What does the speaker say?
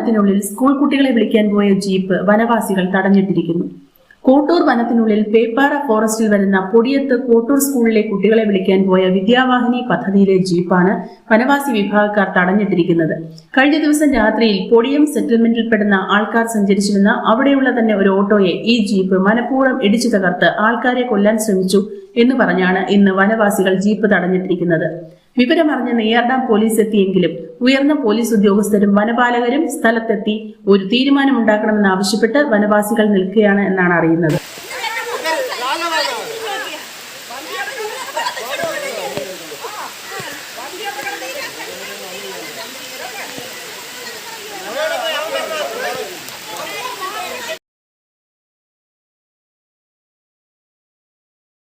വനത്തിനുള്ളിൽ school കുട്ടികളെ വിളിക്കാൻ പോയ ജീപ്പ് വനവാസികൾ തടഞ്ഞിട്ടിരിക്കുന്നു. കോട്ടൂർ വനത്തിനുള്ളിൽ പേപ്പാറ ഫോറസ്റ്റിൽ വരുന്ന പൊടിയത്ത് കോട്ടൂർ സ്കൂളിലെ കുട്ടികളെ വിളിക്കാൻ പോയ വിദ്യാവാഹിനി പദ്ധതിയിലെ ജീപ്പാണ് വനവാസി വിഭാഗക്കാർ തടഞ്ഞിട്ടിരിക്കുന്നത്. കഴിഞ്ഞ ദിവസം രാത്രിയിൽ പൊടിയം സെറ്റിൽമെന്റിൽപ്പെടുന്ന ആൾക്കാർ സഞ്ചരിച്ചിരുന്ന അവിടെയുള്ള തന്നെ ഒരു ഓട്ടോയെ ഈ ജീപ്പ് മനഃപൂർവ്വം ഇടിച്ചു തകർത്ത് ആൾക്കാരെ കൊല്ലാൻ ശ്രമിച്ചു എന്ന് പറഞ്ഞാണ് ഇന്ന് വനവാസികൾ ജീപ്പ് തടഞ്ഞിട്ടിരിക്കുന്നത്. വിവരമറിഞ്ഞ് നെയ്യാർഡാം പോലീസ് എത്തിയെങ്കിലും ഉയർന്ന പോലീസ് ഉദ്യോഗസ്ഥരും വനപാലകരും സ്ഥലത്തെത്തി ഒരു തീരുമാനമുണ്ടാക്കണമെന്നാവശ്യപ്പെട്ട് വനവാസികൾ നിൽക്കുകയാണ് എന്നാണ് അറിയുന്നത്.